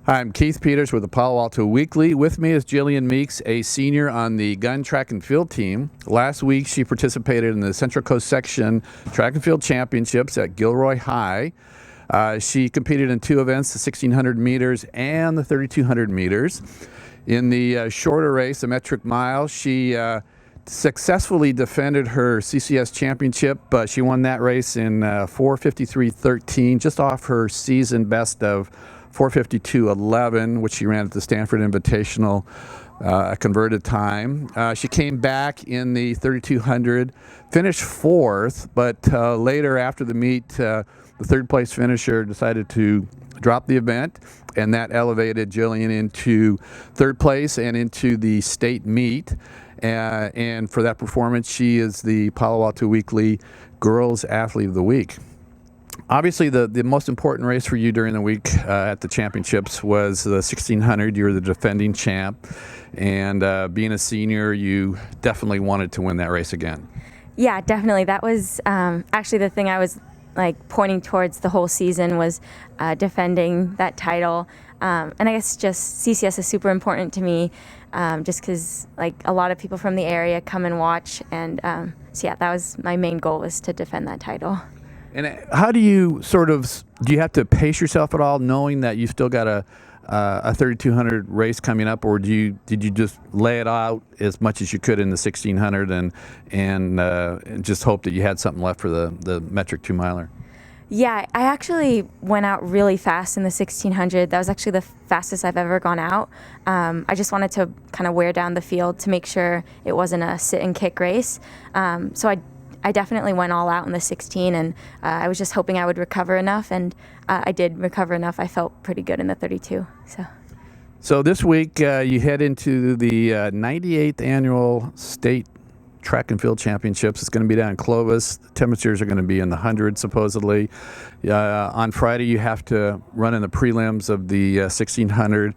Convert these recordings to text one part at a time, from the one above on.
Hi, I'm Keith Peters with the Palo Alto Weekly. With me is Gillian Meeks, a senior on the Gunn track and field team. Last week, she participated in the Central Coast Section Track and Field Championships at Gilroy High. She competed in two events, the 1,600 meters and the 3,200 meters. In the shorter race, the metric mile, she successfully defended her CCS championship. She won that race in 4:53.13, just off her season best of 4:52.11, which she ran at the Stanford Invitational, a converted time. She came back in the 3,200, finished fourth, but later after the meet, the third place finisher decided to drop the event, and that elevated Gillian into third place and into the state meet. And for that performance, she is the Palo Alto Weekly Girls Athlete of the Week. Obviously, the most important race for you during the week at the championships was the 1,600. You were the defending champ, and being a senior, you definitely wanted to win that race again. Yeah, definitely. That was actually the thing I was pointing towards the whole season was defending that title. And I guess just CCS is super important to me, just because a lot of people from the area come and watch, and so yeah, that was my main goal, was to defend that title. And how do you do you have to pace yourself at all, knowing that you still got a 3,200 race coming up, or did you just lay it out as much as you could in the 1,600 and just hope that you had something left for the metric 2-miler? Yeah, I actually went out really fast in the 1,600. That was actually the fastest I've ever gone out. I just wanted to kind of wear down the field to make sure it wasn't a sit and kick race. So I definitely went all out in the 16, and I was just hoping I would recover enough, and I did recover enough. I felt pretty good in the 32. So this week you head into the 98th annual state track and field championships. It's going to be down in Clovis. The temperatures are going to be in the hundreds supposedly. On Friday you have to run in the prelims of the 1,600.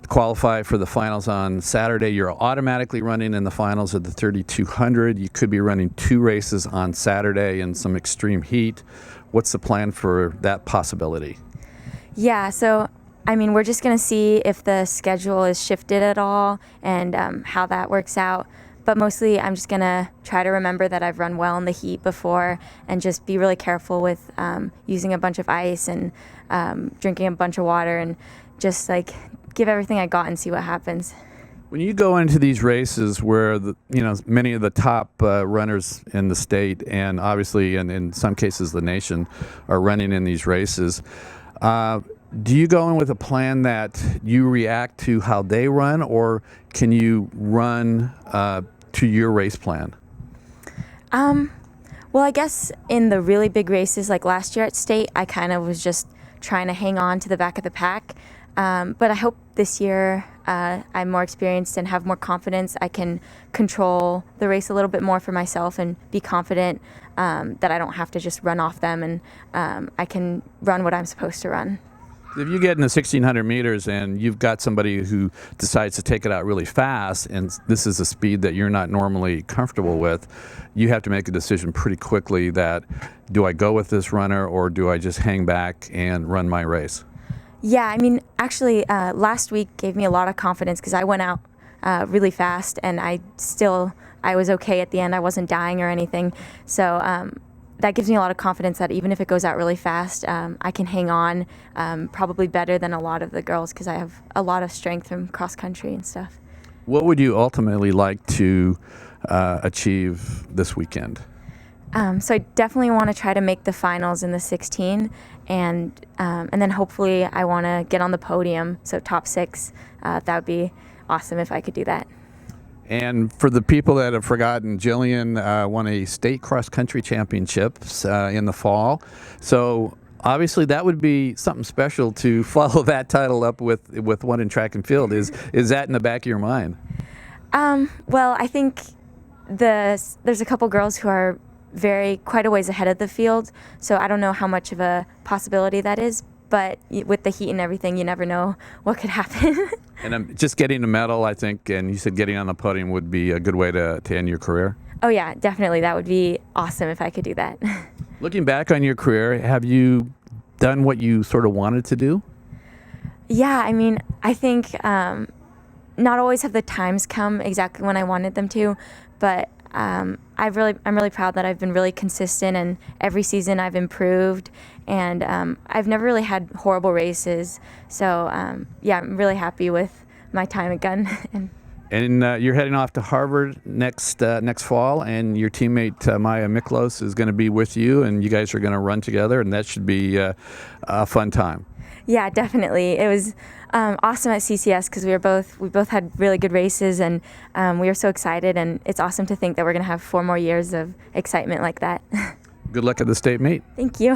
Qualify for the finals on Saturday. You're automatically running in the finals of the 3,200. You could be running two races on Saturday in some extreme heat. What's the plan for that possibility? Yeah, so we're just going to see if the schedule is shifted at all and how that works out. But mostly I'm just going to try to remember that I've run well in the heat before, and just be really careful with using a bunch of ice and drinking a bunch of water, and just give everything I got and see what happens. When you go into these races where many of the top runners in the state, and obviously in some cases the nation, are running in these races, do you go in with a plan that you react to how they run, or can you run to your race plan? Well, I guess in the really big races like last year at state, I kind of was just trying to hang on to the back of the pack. But I hope this year I'm more experienced and have more confidence. I can control the race a little bit more for myself and be confident that I don't have to just run off them, and I can run what I'm supposed to run. If you get in the 1,600 meters and you've got somebody who decides to take it out really fast, and this is a speed that you're not normally comfortable with, you have to make a decision pretty quickly that, do I go with this runner, or do I just hang back and run my race? Yeah, actually, last week gave me a lot of confidence, because I went out really fast, and I was okay at the end. I wasn't dying or anything. So that gives me a lot of confidence that even if it goes out really fast, I can hang on probably better than a lot of the girls, because I have a lot of strength from cross country and stuff. What would you ultimately like to achieve this weekend? So I definitely want to try to make the finals in the 16, and then hopefully I want to get on the podium, so top 6. That would be awesome if I could do that. And for the people that have forgotten, Gillian won a state cross-country championships in the fall. So obviously that would be something special to follow that title up with one in track and field. Is that in the back of your mind? Well, I think there's a couple girls who are quite a ways ahead of the field, so I don't know how much of a possibility that is, but with the heat and everything, you never know what could happen. And just getting a medal, I think, and you said getting on the podium would be a good way to end your career? Oh yeah, definitely. That would be awesome if I could do that. Looking back on your career, have you done what you sort of wanted to do? Yeah, I mean, I think not always have the times come exactly when I wanted them to, but I'm really proud that I've been really consistent, and every season I've improved, and I've never really had horrible races. So yeah, I'm really happy with my time at Gunn. And you're heading off to Harvard next fall, and your teammate Maya Miklos is going to be with you, and you guys are going to run together, and that should be a fun time. Yeah, definitely. It was awesome at CCS because we both had really good races, and we were so excited. And it's awesome to think that we're going to have 4 more years of excitement like that. Good luck at the state meet. Thank you.